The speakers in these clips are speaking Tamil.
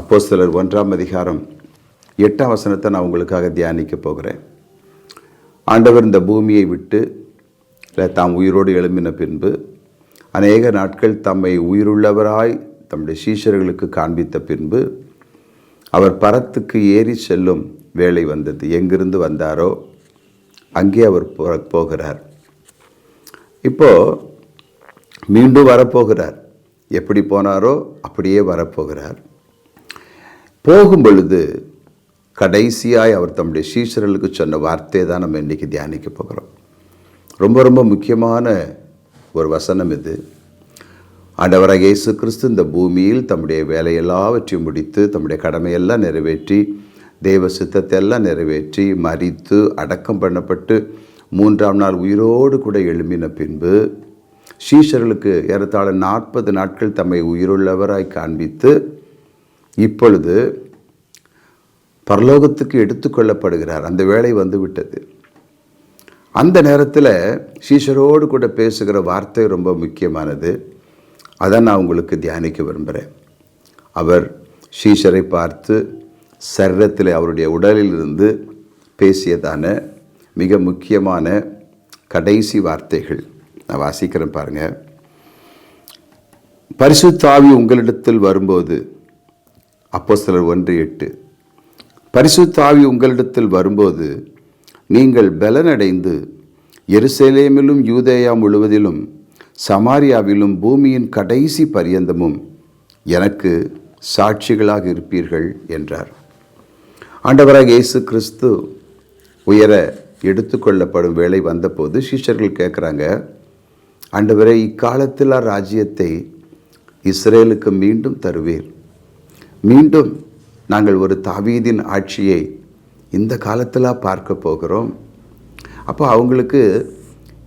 அப்போஸ்தலர் 1ஆம் அதிகாரம் 8ஆம் வசனத்தை நான் உங்களுக்காக தியானிக்க போகிறேன். ஆண்டவர் இந்த பூமியை விட்டு தாம் உயிரோடு எழும்பின பின்பு அநேக நாட்கள் தம்மை உயிருள்ளவராய் தம்முடைய சீஷர்களுக்கு காண்பித்த பின்பு அவர் பரத்துக்கு ஏறி செல்லும் வேளை வந்தது. எங்கிருந்து வந்தாரோ அங்கே அவர் போகிறார். இப்போ மீண்டும் வரப்போகிறார். எப்படி போனாரோ அப்படியே வரப்போகிறார். போகும் பொழுது கடைசியாய் அவர் தம்முடைய சீஷர்களுக்கு சொன்ன வார்த்தை தான் நம்ம இன்றைக்கி தியானிக்க போகிறோம். ரொம்ப ரொம்ப முக்கியமான ஒரு வசனம் இது. ஆண்டவராக இயேசு கிறிஸ்து இந்த பூமியில் தம்முடைய வேலையெல்லாவற்றையும் முடித்து தம்முடைய கடமையெல்லாம் நிறைவேற்றி தேவ சித்தத்தை எல்லாம் நிறைவேற்றி மரித்து அடக்கம் பண்ணப்பட்டு 3ஆம் நாள் உயிரோடு கூட எழும்பின பின்பு சீஷர்களுக்கு ஏறத்தாழ 40 நாட்கள் தம்மை உயிருள்ளவராய் காண்பித்து இப்பொழுது பரலோகத்துக்கு எடுத்துக்கொள்ளப்படுகிறார். அந்த வேளை வந்து விட்டது. அந்த நேரத்தில் சீஷரோடு கூட பேசுகிற வார்த்தை ரொம்ப முக்கியமானது. அதை நான் உங்களுக்கு தியானிக்க விரும்புகிறேன். அவர் சீஷரை பார்த்து சரீரத்தில் அவருடைய உடலில் இருந்து பேசியதான மிக முக்கியமான கடைசி வார்த்தைகள் நான் வாசிக்கிறேன் பாருங்கள். பரிசுத்த ஆவி உங்களிடத்தில் வரும்போது, அப்போஸ்தலர் 1:8, பரிசுத்த ஆவி உங்களிடத்தில் வரும்போது நீங்கள் பலனடைந்து எருசலேமிலும் யூதேயா முழுவதிலும் சமாரியாவிலும் பூமியின் கடைசி பரியந்தமும் எனக்கு சாட்சிகளாக இருப்பீர்கள் என்றார். ஆண்டவராக இயேசு கிறிஸ்து உயர எடுத்துக்கொள்ளப்படும் வேளை வந்தபோது சீஷர்கள் கேட்குறாங்க, ஆண்டவரே, இக்காலத்தில் ராஜ்யத்தை இஸ்ரேலுக்கு மீண்டும் தருவீர். மீண்டும் நாங்கள் ஒரு தாவீதின் ஆட்சியை இந்த காலத்தில் பார்க்க போகிறோம். அப்போ அவங்களுக்கு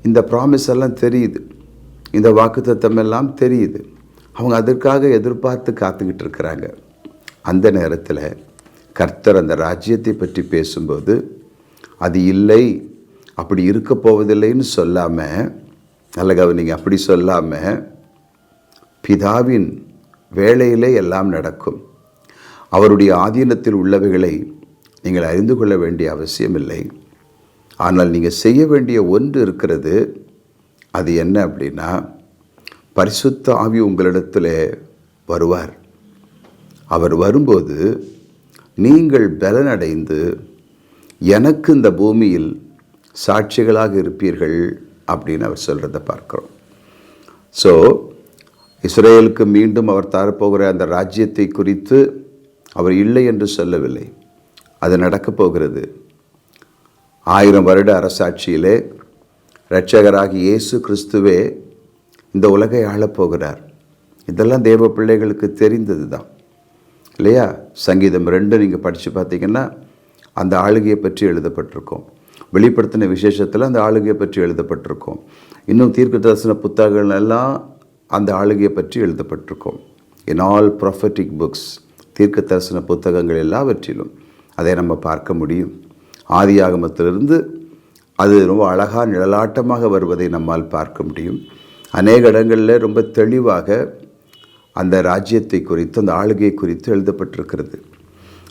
இந்த ப்ராமிஸ் எல்லாம் தெரியுது, இந்த வாக்குத்தத்தம் எல்லாம் தெரியுது. அவங்க அதற்காக எதிர்பார்த்து காத்துக்கிட்டு இருக்கிறாங்க. அந்த நேரத்தில் கர்த்தர் அந்த ராஜ்யத்தை பற்றி பேசும்போது அது இல்லை, அப்படி இருக்க போவதில்லைன்னு சொல்லாமல், நல்ல கவனிங்க, அப்படி சொல்லாமல் பிதாவின் வேளையிலே எல்லாம் நடக்கும், அவருடைய ஆதீனத்தில் உள்ளவைகளை நீங்கள் அறிந்து கொள்ள வேண்டிய அவசியமில்லை, ஆனால் நீங்கள் செய்ய வேண்டிய ஒன்று இருக்கிறது. அது என்ன அப்படின்னா, பரிசுத்த ஆவி உங்களிடத்தில் வருவார். அவர் வரும்போது நீங்கள் பலனடைந்து எனக்கு இந்த பூமியில் சாட்சிகளாக இருப்பீர்கள் அப்படின்னு அவர் சொல்கிறத பார்க்குறோம். ஸோ இஸ்ரேலுக்கு மீண்டும் அவர் தரப்போகிற அந்த ராஜ்யத்தை குறித்து அவர் இல்லை என்று சொல்லவில்லை, அது நடக்கப் போகிறது. 1000 வருட அரசாட்சியிலே இரட்சகராகி இயேசு கிறிஸ்துவே இந்த உலகை ஆளப்போகிறார். இதெல்லாம் தேவ பிள்ளைகளுக்கு தெரிந்தது தான் இல்லையா? சங்கீதம் 2 நீங்கள் படித்து பார்த்தீங்கன்னா அந்த ஆளுகையை பற்றி எழுதப்பட்டிருக்கோம். வெளிப்படுத்தின விசேஷத்தில் அந்த ஆளுகையை பற்றி எழுதப்பட்டிருக்கோம். இன்னும் தீர்க்க தரிசன புத்தகங்கள் எல்லாம் அந்த ஆளுகையை பற்றி எழுதப்பட்டிருக்கோம். இன் ஆல் ப்ராஃபட்டிக் புக்ஸ், தீர்க்க தரிசன புத்தகங்கள் எல்லாவற்றிலும் அதை நம்ம பார்க்க முடியும். ஆதி ஆகமத்திலிருந்து அது ரொம்ப அழகாக நிழலாட்டமாக வருவதை நம்மால் பார்க்க முடியும். அநேக இடங்களில் ரொம்ப தெளிவாக அந்த ராஜ்யத்தை குறித்து, அந்த ஆளுகையை குறித்து எழுதப்பட்டிருக்கிறது.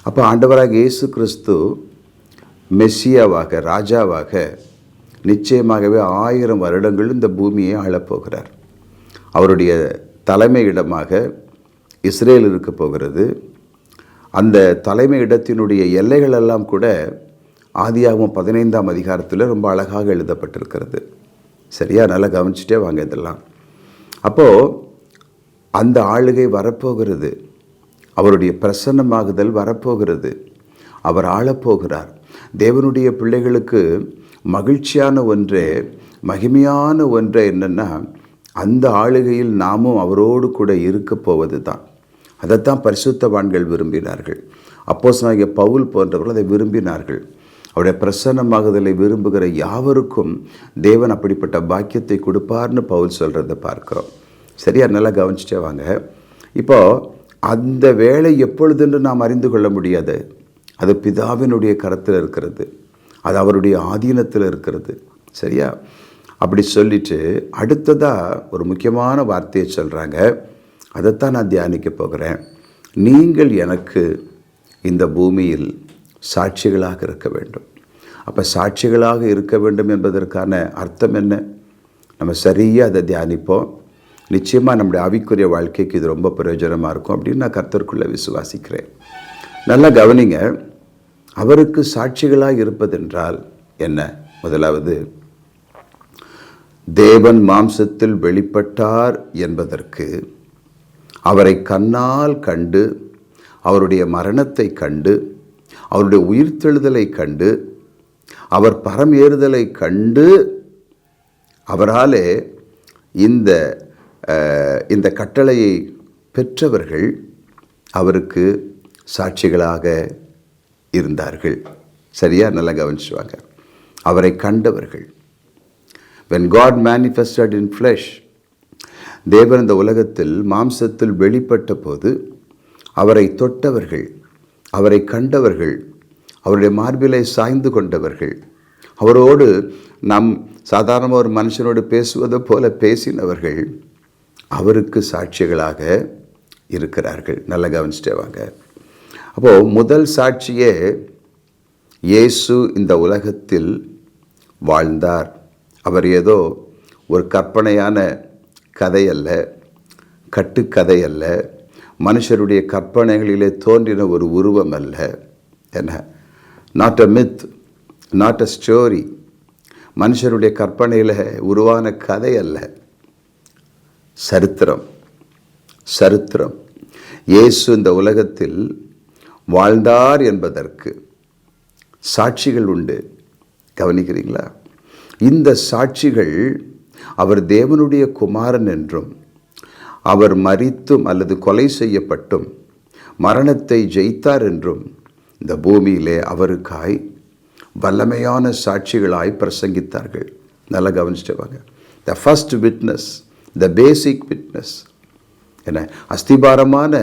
அப்போ ஆண்டவராக இயேசு கிறிஸ்து மெஸ்ஸியாவாக, ராஜாவாக நிச்சயமாகவே 1000 வருடங்கள் இந்த பூமியை ஆளப்போகிறார். அவருடைய தலைமை இடமாக இஸ்ரேல் இருக்க போகிறது. அந்த தலைமை இடத்தினுடைய எல்லைகளெல்லாம் கூட ஆதியாகமம் 15ஆம் அதிகாரத்தில் ரொம்ப அழகாக எழுதப்பட்டிருக்கிறது. சரியா? நல்லா கவனிச்சுட்டே வாங்க இதெல்லாம். அப்போது அந்த ஆளுகை வரப்போகிறது, அவருடைய பிரசன்னமாகுதல் வரப்போகிறது, அவர் ஆளப்போகிறார். தேவனுடைய பிள்ளைகளுக்கு மகிழ்ச்சியான ஒன்றே, மகிமையான ஒன்றே என்னென்னா, அந்த ஆளுகையில் நாமும் அவரோடு கூட இருக்க போவது தான். அதைத்தான் பரிசுத்தவான்கள் விரும்பினார்கள். அப்போஸ்தலனாகிய பவுல் போன்றவர்கள் அதை விரும்பினார்கள். அவருடைய பிரசன்னமாகுதலை விரும்புகிற யாவருக்கும் தேவன் அப்படிப்பட்ட பாக்கியத்தை கொடுப்பார்னு பவுல் சொல்கிறத பார்க்குறோம். சரியா? நல்லா கவனிச்சுட்டே வாங்க. இப்போது அந்த வேலை எப்பொழுதென்று நாம் அறிந்து கொள்ள முடியாது. அது பிதாவினுடைய கரத்தில் இருக்கிறது, அது அவருடைய ஆதீனத்தில் இருக்கிறது. சரியா? அப்படி சொல்லிட்டு அடுத்ததாக ஒரு முக்கியமான வார்த்தையை சொல்கிறாங்க. அதைத்தான் நான் தியானிக்க போகிறேன். நீங்கள் எனக்கு இந்த பூமியில் சாட்சிகளாக இருக்க வேண்டும். அப்போ சாட்சிகளாக இருக்க வேண்டும் என்பதற்கான அர்த்தம் என்ன? நம்ம சரியாக அதை தியானிப்போம். நிச்சயமாக நம்முடைய ஆவிக்குரிய வாழ்க்கைக்கு இது ரொம்ப பிரயோஜனமாக இருக்கும் அப்படின்னு நான் கர்த்தருக்குள்ளே விசுவாசிக்கிறேன். நல்லா கவனிங்க. அவருக்கு சாட்சிகளாக இருப்பதென்றால் என்ன? முதலாவது, தேவன் மாம்சத்தில் வெளிப்பட்டார் என்பதற்கு அவரை கண்ணால் கண்டு, அவருடைய மரணத்தை கண்டு, அவருடைய உயிர்த்தெழுதலை கண்டு, அவர் பரமேறுதலை கண்டு, அவராலே இந்த கட்டளையை பெற்றவர்கள் அவருக்கு சாட்சிகளாக இருந்தார்கள். சரியா? நல்லா கவனிச்சுவாங்க. அவரை கண்டவர்கள். When God manifested in flesh, தேவன் இந்த உலகத்தில் மாம்சத்தில் வெளிப்பட்ட போது அவரை தொட்டவர்கள், அவரை கண்டவர்கள், அவருடைய மார்பிலை சாய்ந்து கொண்டவர்கள், அவரோடு நம் சாதாரண ஒரு மனுஷனோடு பேசுவது போல பேசினவர்கள் அவருக்கு சாட்சிகளாக இருக்கிறார்கள். நல்லா கவனிச்சுட்டே வாங்க. அப்போது முதல் சாட்சியே, இயேசு இந்த உலகத்தில் வாழ்ந்தார். அவர் ஏதோ ஒரு கற்பனையான கதை அல்ல, கட்டுக்கதை அல்ல, மனுஷருடைய கற்பனைகளிலே தோன்றின ஒரு உருவம் அல்ல. என்ன? Not a myth, not a story. மனுஷருடைய கற்பனையில் உருவான கதை அல்ல, சரித்திரம். சரித்திரம். இயேசு இந்த உலகத்தில் வாழ்ந்தார் என்பதற்கு சாட்சிகள் உண்டு. கவனிக்கிறீங்களா? இந்த சாட்சிகள் அவர் தேவனுடைய குமாரன் என்றும், அவர் மரித்தும் அல்லது கொலை செய்யப்பட்டும் மரணத்தை ஜெயித்தார் என்றும் இந்த பூமியிலே அவருக்காய் வல்லமையான சாட்சிகளாய் பிரசங்கித்தார்கள். நல்லா கவனிச்சுட்டு வாங்க. The first witness, the basic witness என்ன? அஸ்திபாரமான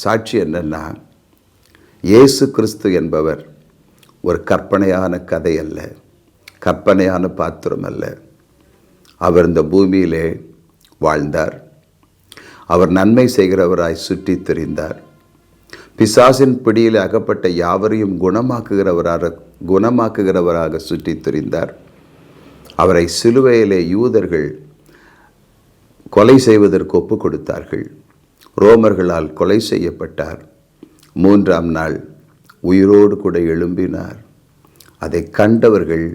சாட்சி என்னன்னா, இயேசு கிறிஸ்து என்பவர் ஒரு கற்பனையான கதை அல்ல, கற்பனையான பாத்திரம் அல்ல. அவர் இந்த பூமியிலே வாழ்ந்தார். அவர் நன்மை செய்கிறவராய் சுற்றி திரிந்தார். பிசாசின் பிடியில் அகப்பட்ட யாவரையும் குணமாக்குகிறவராக சுற்றி திரிந்தார். அவரை சிலுவையிலே யூதர்கள் கொலை செய்வதற்கு ஒப்பு கொடுத்தார்கள். ரோமர்களால் கொலை செய்யப்பட்டார். 3ஆம் நாள் உயிரோடு கூட எழும்பினார். அதை கண்டவர்கள்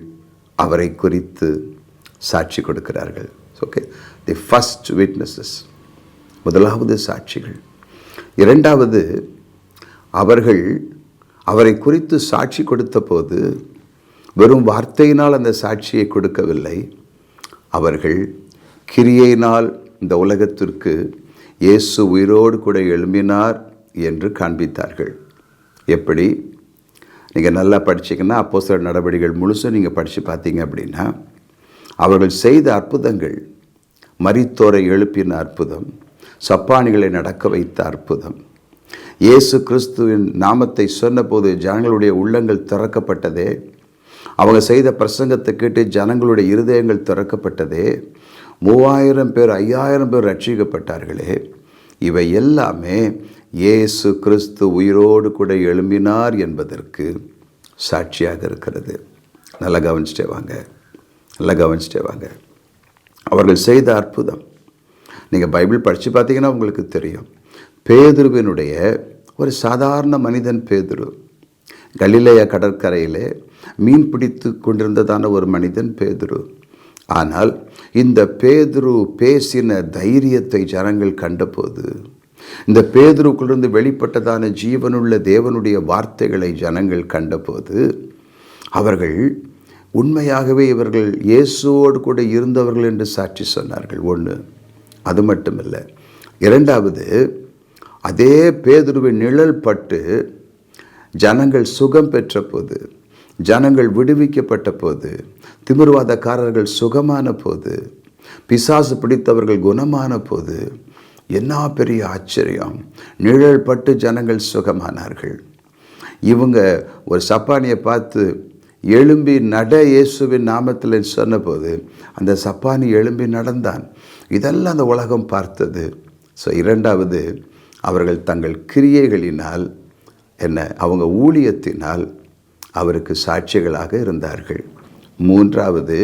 அவரை குறித்து சாட்சி கொடுக்கிறார்கள். ஓகே, தி ஃபர்ஸ்ட் விட்னஸஸ், முதலாவது சாட்சிகள். இரண்டாவது, அவர்கள் அவரை குறித்து சாட்சி கொடுத்த போது வெறும் வார்த்தையினால் அந்த சாட்சியை கொடுக்கவில்லை. அவர்கள் கிரியையினால் இந்த உலகத்திற்கு இயேசு உயிரோடு கூட எழும்பினார் என்று காண்பித்தார்கள். எப்படி? நீங்கள் நல்லா படிச்சிங்கன்னா அப்போஸ்தலர் நடவடிக்கைகள் முழுசும் நீங்கள் படித்து பார்த்தீங்க அப்படின்னா, அவர்கள் செய்த அற்புதங்கள், மரித்தோரை எழுப்பின அற்புதம், சப்பானிகளை நடக்க வைத்த அற்புதம், இயேசு கிறிஸ்துவின் நாமத்தை சொன்னபோது ஜனங்களுடைய உள்ளங்கள் திறக்கப்பட்டதே, அவங்க செய்த பிரசங்கத்தை கேட்டு ஜனங்களுடைய இருதயங்கள் திறக்கப்பட்டதே, 3000 பேர் 5000 பேர் ரட்சிக்கப்பட்டார்களே, இவை எல்லாமே இயேசு கிறிஸ்து உயிரோடு கூட எழும்பினார் என்பதற்கு சாட்சியாக இருக்கிறது. நல்லா கவனிச்சுட்டே வாங்க, நல்லா கவனிச்சுட்டே வாங்க. அவர்கள் செய்த அற்புதம் நீங்கள் பைபிள் படித்து பார்த்தீங்கன்னா உங்களுக்கு தெரியும். பேதுருவினுடைய ஒரு சாதாரண மனிதன் பேதுரு, கலிலேயா கடற்கரையிலே மீன் பிடித்து கொண்டிருந்ததான ஒரு மனிதன் பேதுரு. ஆனால் இந்த பேதுரு பேசின தைரியத்தை ஜனங்கள் கண்டபோது, இந்த பேதுருக்குள்ளிருந்து வெளிப்பட்டதான ஜீவனுள்ள தேவனுடைய வார்த்தைகளை ஜனங்கள் கண்டபோது, அவர்கள் உண்மையாகவே இவர்கள் இயேசுவோடு கூட இருந்தவர்கள் என்று சாட்சி சொன்னார்கள். ஒன்று, அது மட்டுமில்லை. இரண்டாவது, அதே பேதுருவின் நிழல் பட்டு ஜனங்கள் சுகம் பெற்ற போது, ஜனங்கள் விடுவிக்கப்பட்ட போது, திமிர்வாதக்காரர்கள் சுகமான போது, பிசாசு பிடித்தவர்கள் குணமான போது, என்ன பெரிய ஆச்சரியம்! நிழல் பட்டு ஜனங்கள் சுகமானார்கள். இவங்க ஒரு சப்பானியை பார்த்து எழும்பி நட இயேசுவின் நாமத்தில் சொன்னபோது அந்த சப்பானி எழும்பி நடந்தான். இதெல்லாம் அந்த உலகம் பார்த்தது. ஸோ இரண்டாவது, அவர்கள் தங்கள் கிரியைகளினால் அவங்க ஊழியத்தினால் அவருக்கு சாட்சிகளாக இருந்தார்கள். மூன்றாவது,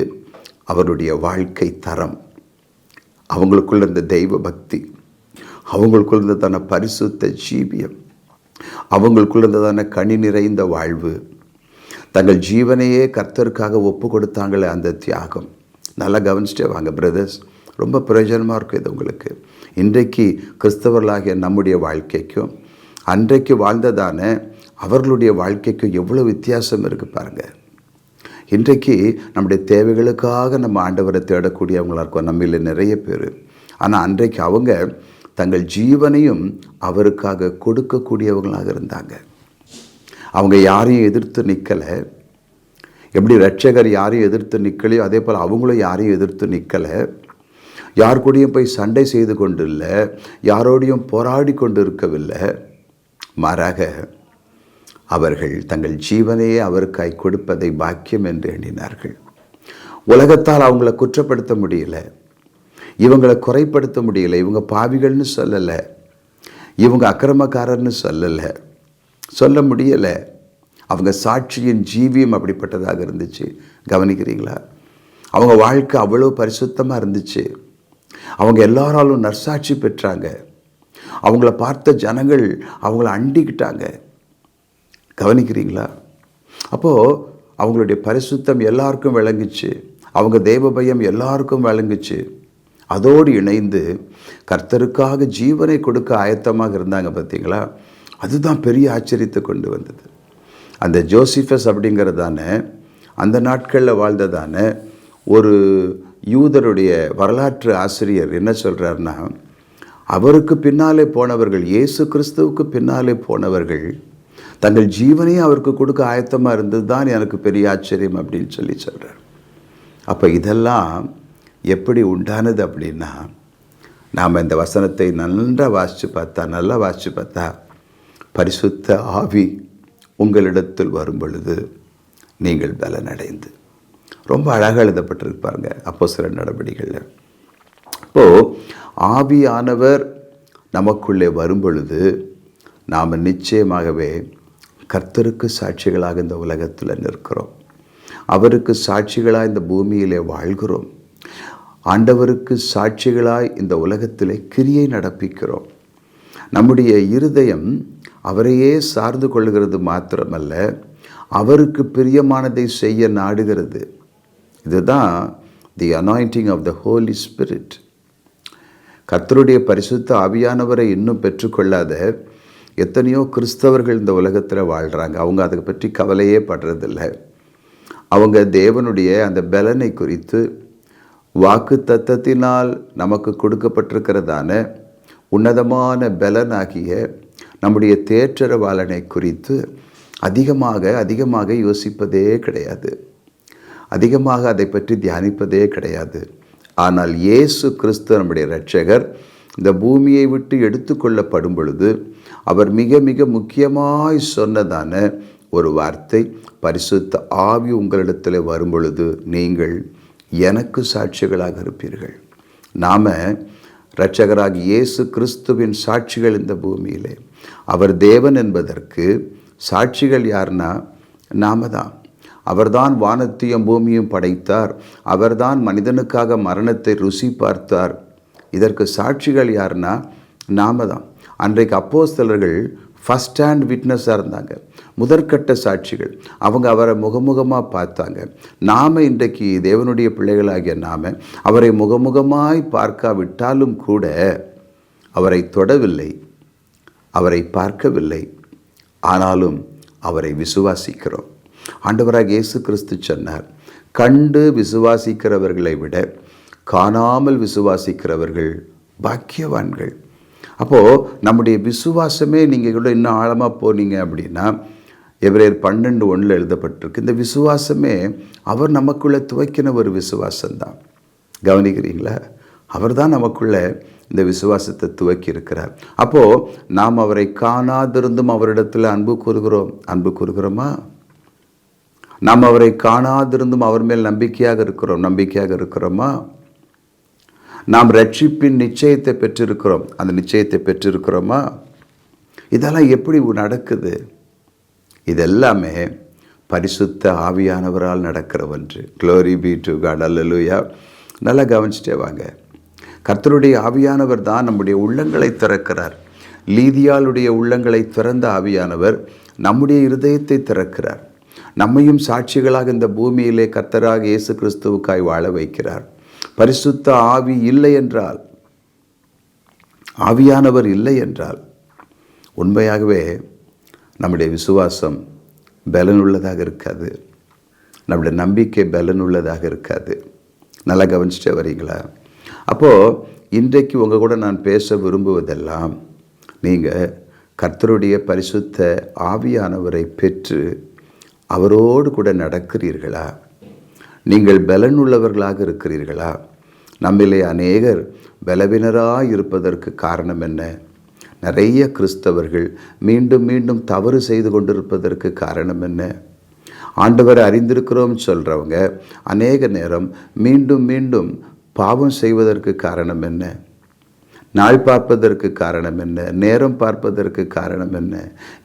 அவருடைய வாழ்க்கை தரம், அவங்களுக்குள்ள இருந்த தெய்வ பக்தி, அவங்களுக்குள்ள இருந்ததான பரிசுத்த ஜீவியம், அவங்களுக்குள்ள இருந்ததான கனி நிறைந்த வாழ்வு, தங்கள் ஜீவனையே கர்த்தருக்காக ஒப்பு கொடுத்தாங்களே அந்த தியாகம். நல்லா கவனிச்சிட்டே வாங்க பிரதர்ஸ், ரொம்ப பிரயோஜனமாக இருக்கும் இது உங்களுக்கு. இன்றைக்கு கிறிஸ்தவர்களாகிய நம்முடைய வாழ்க்கைக்கும் அன்றைக்கு வாழ்ந்ததான அவர்களுடைய வாழ்க்கைக்கும் எவ்வளோ வித்தியாசம் இருக்குது பாருங்கள். இன்றைக்கு நம்முடைய தேவைகளுக்காக நம்ம ஆண்டவரை தேடக்கூடியவங்களாக இருக்கோம் நம்மள நிறைய பேர். ஆனால் அன்றைக்கு அவங்க தங்கள் ஜீவனையும் அவருக்காக கொடுக்கக்கூடியவங்களாக இருந்தாங்க. அவங்க யாரையும் எதிர்த்து நிற்கலை. எப்படி இரட்சகர் யாரையும் எதிர்த்து நிற்கலையோ அதே போல் அவங்களும் யாரையும் எதிர்த்து நிற்கலை. யார் கூடயும் போய் சண்டை செய்து கொண்டு இல்லை, யாரோடையும் போராடி கொண்டு இருக்கவில்லை. மாறாக அவர்கள் தங்கள் ஜீவனையே அவருக்காய் கொடுப்பதை பாக்கியம் என்று எண்ணினார்கள். உலகத்தால் அவங்கள குற்றப்படுத்த முடியல, இவங்களை குறைப்படுத்த முடியல. இவங்க பாவிகள்னு சொல்லலை, இவங்க அக்கிரமக்காரர்னு சொல்ல முடியலை. அவங்க சாட்சியின் ஜீவியம் அப்படிப்பட்டதாக இருந்துச்சு. கவனிக்கிறீங்களா? அவங்க வாழ்க்கை அவ்வளோ பரிசுத்தமாக இருந்துச்சு. அவங்க எல்லாராலும் நற்சாட்சி பெற்றாங்க. அவங்கள பார்த்த ஜனங்கள் அவங்கள அண்டிக்கிட்டாங்க. கவனிக்கிறீங்களா? அப்போது அவங்களுடைய பரிசுத்தம் எல்லாருக்கும் விளங்குச்சு, அவங்க தெய்வ பயம் எல்லாருக்கும் விளங்குச்சு. அதோடு இணைந்து கர்த்தருக்காக ஜீவனை கொடுக்க ஆயத்தமாக இருந்தாங்க. பார்த்தீங்களா? அதுதான் பெரிய ஆச்சரியத்தை கொண்டு வந்தது. அந்த ஜோசிஃபஸ் அப்படிங்கிறதான அந்த நாட்களில் வாழ்ந்ததான ஒரு யூதருடைய வரலாற்று ஆசிரியர் என்ன சொல்கிறாருன்னா, அவருக்கு பின்னாலே போனவர்கள், இயேசு கிறிஸ்துவுக்கு பின்னாலே போனவர்கள் தங்கள் ஜீவனையும் அவருக்கு கொடுக்க ஆயத்தமாக இருந்தது தான் எனக்கு பெரிய ஆச்சரியம் அப்படின்னு சொல்கிறார். அப்போ இதெல்லாம் எப்படி உண்டானது அப்படின்னா, நாம் இந்த வசனத்தை நல்லா வாசித்து பார்த்தா பரிசுத்த ஆவி உங்களிடத்தில் வரும் பொழுது நீங்கள் பலனடைந்து, ரொம்ப அழகாக எழுதப்பட்டிருப்பாருங்க அப்போஸ்தலர் நடபடிகளில். இப்போது ஆவியானவர் நமக்குள்ளே வரும் பொழுது நாம் நிச்சயமாகவே கர்த்தருக்கு சாட்சிகளாக இந்த உலகத்தில் நிற்கிறோம். அவருக்கு சாட்சிகளாக இந்த பூமியிலே வாழ்கிறோம். ஆண்டவருக்கு சாட்சிகளாய் இந்த உலகத்திலே கிரியை நடப்பிக்கிறோம். நம்முடைய இருதயம் அவரையே சார்ந்து கொள்கிறது மாத்திரமல்ல, அவருக்கு பிரியமானதை செய்ய நாடுகிறது. இதுதான் the anointing of the holy spirit. கர்த்தருடைய பரிசுத்த ஆவியானவரை இன்னும் பெற்றுக்கொள்ளாத எத்தனையோ கிறிஸ்தவர்கள் இந்த உலகத்தில் வாழ்கிறாங்க. அவங்க அதை பற்றி கவலையே படுறதில்லை. அவங்க தேவனுடைய அந்த பலனை குறித்து, வாக்கு தத்தத்தினால் நமக்கு கொடுக்கப்பட்டிருக்கிறதான உன்னதமான பலனாகிய நம்முடைய தேற்றரவாளனை குறித்து அதிகமாக யோசிப்பதே கிடையாது. அதிகமாக அதை பற்றி தியானிப்பதே கிடையாது. ஆனால் இயேசு கிறிஸ்து நம்முடைய இரட்சகர் இந்த பூமியை விட்டு எடுத்துக்கொள்ளப்படும் பொழுது அவர் மிக மிக முக்கியமாய் சொன்னதான ஒரு வார்த்தை, பரிசுத்த ஆவி உங்களிடத்தில் வரும் பொழுது நீங்கள் எனக்கு சாட்சிகளாக இருப்பீர்கள். நாம் இரட்சகராகி இயேசு கிறிஸ்துவின் சாட்சிகள் இந்த பூமியிலே. அவர் தேவன் என்பதற்கு சாட்சிகள் யார்னா நாம தான். அவர்தான் வானத்தையும் பூமியும் படைத்தார். அவர்தான் மனிதனுக்காக மரணத்தை ருசி பார்த்தார். இதற்கு சாட்சிகள் யார்னா நாம தான். அன்றைக்கு அப்போஸ்தலர்கள் ஃபஸ்ட் ஹேண்ட் விட்னஸாக இருந்தாங்க, முதற்கட்ட சாட்சிகள். அவங்க அவரை முகமுகமாக பார்த்தாங்க. நாம் இன்றைக்கு தேவனுடைய பிள்ளைகளாகிய நாம் அவரை முகமுகமாய் பார்க்காவிட்டாலும் கூட அவரை தொடவில்லை, அவரை பார்க்கவில்லை, ஆனாலும் அவரை விசுவாசிக்கிறோம். ஆண்டவராக இயேசு கிறிஸ்து சொன்னார், கண்டு விசுவாசிக்கிறவர்களை விட காணாமல் விசுவாசிக்கிறவர்கள் பாக்கியவான்கள். அப்போது நம்முடைய விசுவாசமே, நீங்கள் கூட இன்னும் ஆழமாக போனீங்க அப்படின்னா எபிரேயர் 12:1 எழுதப்பட்டிருக்கு. இந்த விசுவாசமே அவர் நமக்குள்ளே துவக்கின ஒரு விசுவாசம்தான். கவனிக்கிறீங்களா? அவர் தான் நமக்குள்ளே இந்த விசுவாசத்தை துவக்கி இருக்கிறார். அப்போது நாம் அவரை காணாதிருந்தும் அவரிடத்தில் அன்பு கூறுகிறோமா? நாம் அவரை காணாதிருந்தும் அவர் மேல் நம்பிக்கையாக இருக்கிறோமா? நாம் ரட்சிப்பின் நிச்சயத்தை பெற்றிருக்கிறோம், அந்த நிச்சயத்தை பெற்றிருக்கிறோமா? இதெல்லாம் எப்படி நடக்குது? இதெல்லாமே பரிசுத்த ஆவியானவரால் நடக்கிற ஒன்று. Glory be to God. அல்லேலூயா. நல்லா கவனிச்சுட்டே வாங்க. கர்த்தருடைய ஆவியானவர் தான் நம்முடைய உள்ளங்களை திறக்கிறார். லீதியாளுடைய உள்ளங்களை திறந்த ஆவியானவர் நம்முடைய இருதயத்தை திறக்கிறார். நம்மையும் சாட்சிகளாக இந்த பூமியிலே கர்த்தராக இயேசு கிறிஸ்துவுக்காய் வாழ வைக்கிறார். பரிசுத்த ஆவி இல்லை என்றால், ஆவியானவர் இல்லை என்றால் உண்மையாகவே நம்முடைய விசுவாசம் பலனுள்ளதாக இருக்காது. நம்முடைய நம்பிக்கை பலனுள்ளதாக இருக்காது. நல்லா கவனிச்சுட்டே வரீங்களா? அப்போது இன்றைக்கு உங்கள் கூட நான் பேச விரும்புவதெல்லாம், நீங்கள் கர்த்தருடைய பரிசுத்த ஆவியானவரை பெற்று அவரோடு கூட நடக்கிறீர்களா? நீங்கள் பலனுள்ளவர்களாக இருக்கிறீர்களா? நம்மிலே அநேகர் பலவீனராக இருப்பதற்கு காரணம் என்ன? நிறைய கிறிஸ்தவர்கள் மீண்டும் மீண்டும் தவறு செய்து கொண்டிருப்பதற்கு காரணம் என்ன? ஆண்டவரை அறிந்திருக்கிறோம் சொல்கிறவங்க அநேக நேரம் மீண்டும் மீண்டும் பாவம் செய்வதற்கு காரணம் என்ன? நாள் பார்ப்பதற்கு காரணம் என்ன? நேரம் பார்ப்பதற்கு காரணம் என்ன?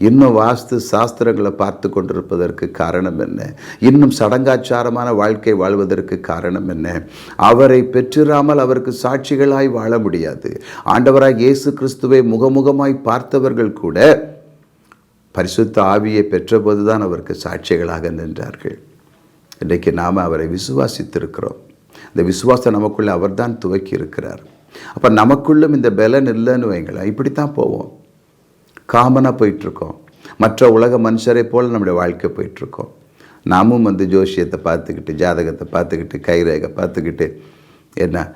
இன்னும் வாஸ்து சாஸ்திரங்களை பார்த்து கொண்டிருப்பதற்கு காரணம் என்ன? இன்னும் சடங்காச்சாரமான வாழ்க்கை வாழ்வதற்கு காரணம் என்ன? அவரை பெற்றிராமல் அவருக்கு சாட்சிகளாய் வாழ முடியாது. ஆண்டவராய் இயேசு கிறிஸ்துவை முகமுகமாய் பார்த்தவர்கள் கூட பரிசுத்த ஆவியை பெற்றபோது தான் அவருக்கு சாட்சிகளாக நின்றார்கள். இன்றைக்கு நாம் அவரை விசுவாசித்திருக்கிறோம். இந்த விசுவாசம் நமக்குள்ளே அவர் தான் துவக்கி இருக்கிறார். அப்போ நமக்குள்ளும் இந்த பலன் இல்லைன்னு வைங்களேன், இப்படித்தான் போவோம். காமனாக போயிட்டுருக்கோம். மற்ற உலக மனுஷரை போல் நம்முடைய வாழ்க்கை போயிட்டுருக்கோம். நாமும் ஜோசியத்தை பார்த்துக்கிட்டு, ஜாதகத்தை பார்த்துக்கிட்டு, கைரேகை பார்த்துக்கிட்டு, என்ன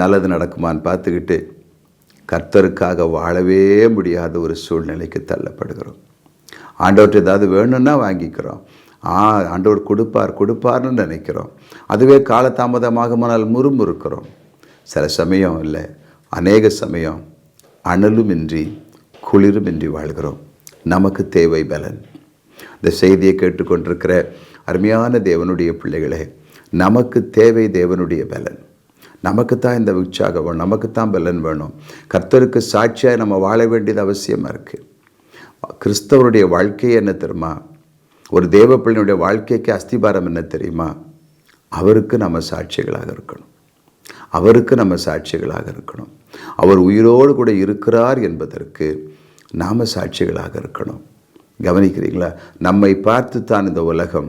நல்லது நடக்குமான்னு பார்த்துக்கிட்டு கர்த்தருக்காக வாழவே முடியாத ஒரு சூழ்நிலைக்கு தள்ளப்படுகிறோம். ஆண்டவர்கிட்ட ஏதாவது வேணும்னா வாங்கிக்கிறோம். ஆண்டவர் கொடுப்பார்னு நினைக்கிறோம். அதுவே காலதாமதமாகமானால் முறுமுறுக்கிறோம். சில சமயம் இல்லை, அநேக சமயம் அனலுமின்றி குளிருமின்றி வாழ்கிறோம். நமக்கு தேவை பலன். இந்த செய்தியை கேட்டுக்கொண்டிருக்கிற அருமையான தேவனுடைய பிள்ளைகளே, நமக்கு தேவை தேவனுடைய பலன். நமக்குத்தான் இந்த உற்சாகம் வேணும், நமக்குத்தான் பலன் வேணும். கர்த்தருக்கு சாட்சியாக நம்ம வாழ வேண்டியது அவசியமாக இருக்குது. கிறிஸ்தவருடைய வாழ்க்கை என்ன தெரியுமா? ஒரு தேவ பிள்ளையினுடைய வாழ்க்கைக்கு அஸ்திபாரம் என்ன தெரியுமா? அவருக்கு நம்ம சாட்சிகளாக இருக்கணும். அவருக்கு நம்ம சாட்சிகளாக இருக்கணும். அவர் உயிரோடு கூட இருக்கிறார் என்பதற்கு நாம் சாட்சிகளாக இருக்கணும். கவனிக்கிறீங்களா? நம்மை பார்த்து தான் இந்த உலகம்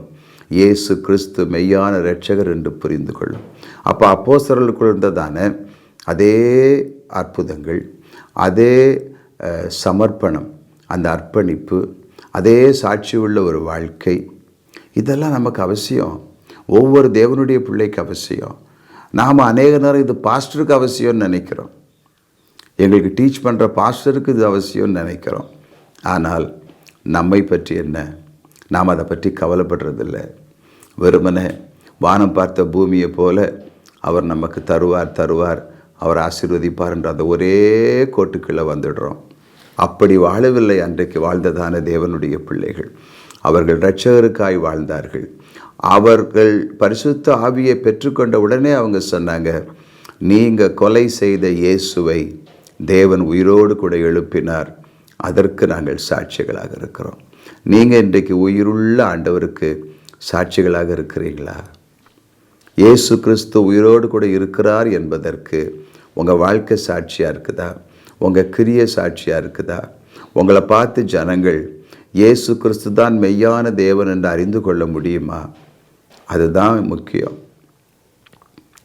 இயேசு கிறிஸ்து மெய்யான இரட்சகர் என்று புரிந்து கொள்ளும். அப்போ அப்போஸ்தலர்களுக்குள் இருந்ததான அதே அற்புதங்கள், அதே சமர்ப்பணம், அந்த அர்ப்பணிப்பு, அதே சாட்சி உள்ள ஒரு வாழ்க்கை, இதெல்லாம் நமக்கு அவசியம். ஒவ்வொரு தேவனுடைய பிள்ளைக்கு அவசியம். நாம் அநேக நேரம் இது பாஸ்டருக்கு அவசியம்னு நினைக்கிறோம். எங்களுக்கு டீச் பண்ணுற பாஸ்டருக்கு இது அவசியம்னு நினைக்கிறோம். ஆனால் நம்மை பற்றி என்ன? நாம் அதை பற்றி கவலைப்படுறதில்லை. வெறுமனே வானம் பார்த்த பூமியை போல அவர் நமக்கு தருவார், அவர் ஆசீர்வதிப்பார் என்ற அந்த ஒரே கோட்டுக்குள்ளே வந்துடுறோம். அப்படி வாழவில்லை அன்றைக்கு வாழ்ந்ததான தேவனுடைய பிள்ளைகள். அவர்கள் இரட்சகருக்காய் வாழ்ந்தார்கள். அவர்கள் பரிசுத்த ஆவியை பெற்றுக்கொண்ட உடனே அவங்க சொன்னாங்க, நீங்கள் கொலை செய்த இயேசுவை தேவன் உயிரோடு கூட எழுப்பினார், அதற்கு நாங்கள் சாட்சிகளாக இருக்கிறோம். நீங்கள் இன்றைக்கு உயிருள்ள ஆண்டவருக்கு சாட்சிகளாக இருக்கிறீங்களா? இயேசு கிறிஸ்து உயிரோடு கூட இருக்கிறார் என்பதற்கு உங்கள் வாழ்க்கை சாட்சியாக இருக்குதா? உங்கள் கிரிய சாட்சியாக இருக்குதா? உங்களை பார்த்து ஜனங்கள் இயேசு கிறிஸ்து தான் மெய்யான தேவன் என்று அறிந்து கொள்ள முடியுமா? அதுதான் முக்கியம்.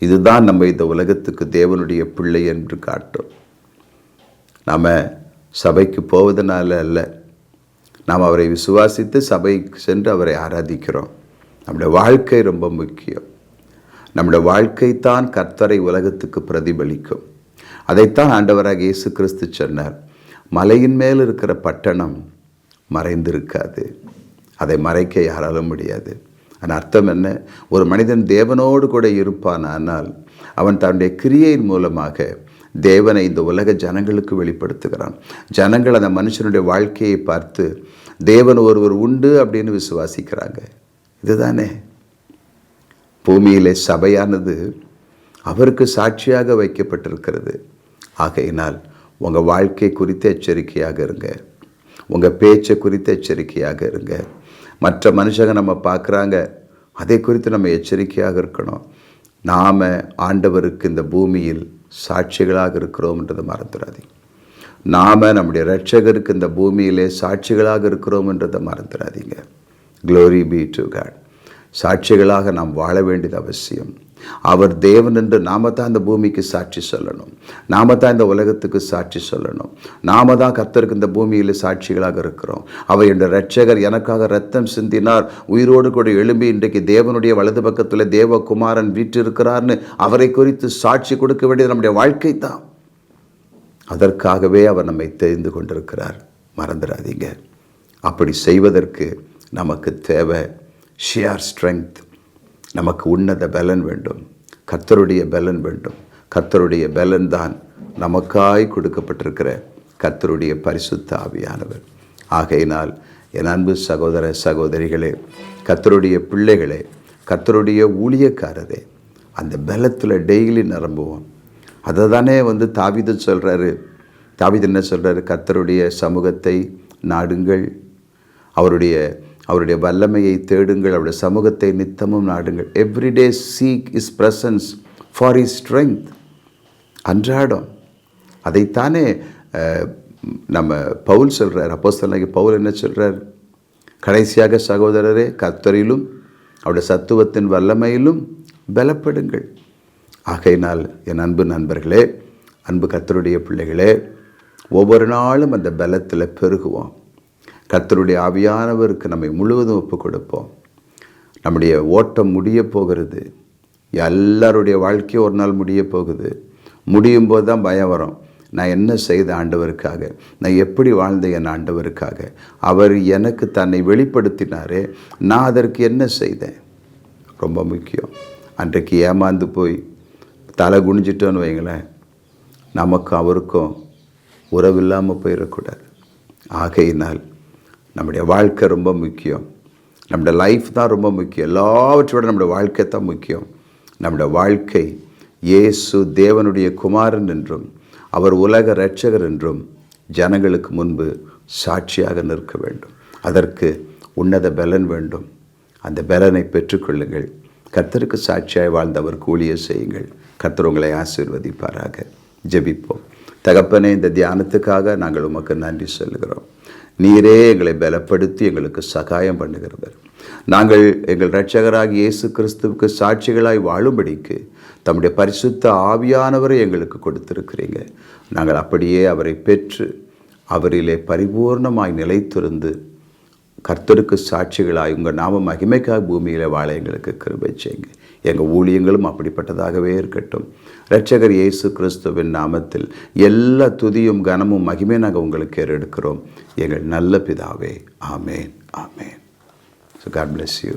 இதுதான் நம்ம இந்த உலகத்துக்கு தேவனுடைய பிள்ளை என்று காட்டும். நாம் சபைக்கு போவதனால அல்ல, நாம் அவரை விசுவாசித்து சபைக்கு சென்று அவரை ஆராதிக்கிறோம். நம்முடைய வாழ்க்கை ரொம்ப முக்கியம். நம்முடைய வாழ்க்கை தான் கர்த்தரை உலகத்துக்கு பிரதிபலிக்கும். அதைத்தான் ஆண்டவராக இயேசு கிறிஸ்து சொன்னார், மலையின் மேல் இருக்கிற பட்டணம் மறைந்திருக்காது, அதை மறைக்க யாராலும் முடியாது. அதன் அர்த்தம் என்ன? ஒரு மனிதன் தேவனோடு கூட இருப்பான், ஆனால் அவன் தன்னுடைய கிரியையின் மூலமாக தேவனை இந்த உலக ஜனங்களுக்கு வெளிப்படுத்துகிறான். ஜனங்கள் அந்த மனுஷனுடைய வாழ்க்கையை பார்த்து தேவன் ஒருவர் உண்டு அப்படின்னு விசுவாசிக்கிறாங்க. இதுதானே பூமியிலே சபையானது அவருக்கு சாட்சியாக வைக்கப்பட்டிருக்கிறது. ஆகையினால் உங்கள் வாழ்க்கை குறித்து எச்சரிக்கையாக இருங்க. உங்கள் பேச்சை குறித்து எச்சரிக்கையாக இருங்க. மற்ற மனுஷங்க நம்ம பார்க்குறாங்க, அதை குறித்து நம்ம எச்சரிக்கையாக இருக்கணும். நாம் ஆண்டவருக்கு இந்த பூமியில் சாட்சிகளாக இருக்கிறோம்ன்றதை மறந்துடாதீங்க. நாம் நம்முடைய இரட்சகருக்கு இந்த பூமியிலே சாட்சிகளாக இருக்கிறோம்ன்றதை மறந்துடாதீங்க. Glory be to God. சாட்சிகளாக நாம் வாழ வேண்டியது அவசியம். அவர் தேவன் என்று நாம தான் இந்த பூமிக்கு சாட்சி சொல்லணும். நாம தான் இந்த உலகத்துக்கு சாட்சி சொல்லணும். நாம தான் கர்த்தருக்கு இந்த பூமியில் சாட்சிகளாக இருக்கிறோம். அவர் என்ற இரட்சகர் எனக்காக ரத்தம் சிந்தினார், உயிரோடு கூட எழும்பி இன்றைக்கு தேவனுடைய வலது பக்கத்தில் தேவகுமாரன் வீற்றிருக்கிறார்னு அவரை குறித்து சாட்சி கொடுக்க வேண்டியது நம்முடைய வாழ்க்கை தான். அதற்காகவே அவர் நம்மை தெரிந்து கொண்டிருக்கிறார். மறந்துடாதீங்க. அப்படி செய்வதற்கு நமக்கு தேவை ஷியர் ஸ்ட்ரெங்க். நமக்கு உன்னத பலன் வேண்டும். கர்த்தருடைய பலன் வேண்டும். கர்த்தருடைய பலன் தான் நமக்காய் கொடுக்கப்பட்டிருக்கிற கர்த்தருடைய பரிசுத்த ஆவியானவர். ஆகையினால் என் அன்பு சகோதர சகோதரிகளே, கர்த்தருடைய பிள்ளைகளே, கர்த்தருடைய ஊழியக்காரரே, அந்த பலத்தில் டெய்லி நிரம்புவோம். அதை தானே தாவீது சொல்கிறாரு. தாவீது என்ன சொல்கிறாரு? கர்த்தருடைய சமூகத்தை நாடுங்கள், அவருடைய வல்லமையை தேடுங்கள், அவருடைய சமூகத்தை நித்தமும் நாடுங்கள். Everyday seek his presence for his strength. அன்றாடம் அதைத்தானே நம்ம பவுல் சொல்கிறார். அப்போஸ்தலனாகிய பவுல் என்ன சொல்கிறார்? கடைசியாக சகோதரரே, கர்த்தரிலும் அவருடைய சத்துவத்தின் வல்லமையிலும் பலப்படுங்கள். ஆகையினால் என் அன்பு நண்பர்களே, அன்பு கர்த்தருடைய பிள்ளைகளே, ஒவ்வொரு நாளும் அந்த பலத்தில் பெருகுவோம். கர்த்தருடைய ஆவியானவருக்கு நம்மை முழுவதும் ஒப்பு கொடுப்போம். நம்முடைய ஓட்டம் முடிய போகிறது. எல்லாருடைய வாழ்க்கையும் ஒரு நாள் முடிய போகுது. முடியும் போது தான் பயம் வரும். நான் என்ன செய்த ஆண்டவருக்காக, நான் எப்படி வாழ்ந்த என் ஆண்டவருக்காக, அவர் எனக்கு தன்னை வெளிப்படுத்தினாரே, நான் அதற்கு என்ன செய்தேன்? ரொம்ப முக்கியம். அன்றைக்கு ஏமாந்து போய் தலை குனிஞ்சிட்டோன்னு வைங்களேன், நமக்கும் அவருக்கும் உறவில்லாமல் போயிடக்கூடாது. ஆகையினால் நம்முடைய வாழ்க்கை ரொம்ப முக்கியம். நம்முடைய லைஃப் தான் ரொம்ப முக்கியம். எல்லாவற்றோட நம்முடைய வாழ்க்கை தான் முக்கியம். நம்முடைய வாழ்க்கை இயேசு தேவனுடைய குமாரன் என்றும் அவர் உலக இரட்சகர் என்றும் ஜனங்களுக்கு முன்பு சாட்சியாக நிற்க வேண்டும். அதற்கு உன்னத பலன் வேண்டும். அந்த பலனை பெற்றுக்கொள்ளுங்கள். கர்த்தருக்கு சாட்சியாய் வாழ்ந்தவருக்கு ஊழியம் செய்யுங்கள். கர்த்தர் உங்களை ஆசீர்வதிப்பாராக. ஜெபிப்போம். தகப்பனே, இந்த தியானத்துக்காக நாங்கள் உமக்கு நன்றி சொல்லுகிறோம். நீரே எங்களை பலப்படுத்தி எங்களுக்கு சகாயம் பண்ணுகிறவர். நாங்கள் எங்கள் இரட்சகராகிய இயேசு கிறிஸ்துவுக்கு சாட்சிகளாய் வாழும்படிக்கு தம்முடைய பரிசுத்த ஆவியானவரை எங்களுக்கு கொடுத்திருக்கிறீங்க. நாங்கள் அப்படியே அவரை பெற்று அவரிலே பரிபூர்ணமாய் நிலைத்திருந்து கர்த்தருக்கு சாட்சிகளாய் உங்கள் நாம மகிமைக்காக பூமியில் வாழ எங்களுக்கு கிருபை செய்யுங்க. எங்கள் ஊழியங்களும் அப்படிப்பட்டதாகவே இருக்கட்டும். இரட்சகர் இயேசு கிறிஸ்துவின் நாமத்தில் எல்லா துதியும் கனமும் மகிமையும் நாங்கள் உங்களுக்கு ஏறெடுக்கிறோம். எங்கள் நல்ல பிதாவே. ஆமேன், ஆமேன். So God bless you.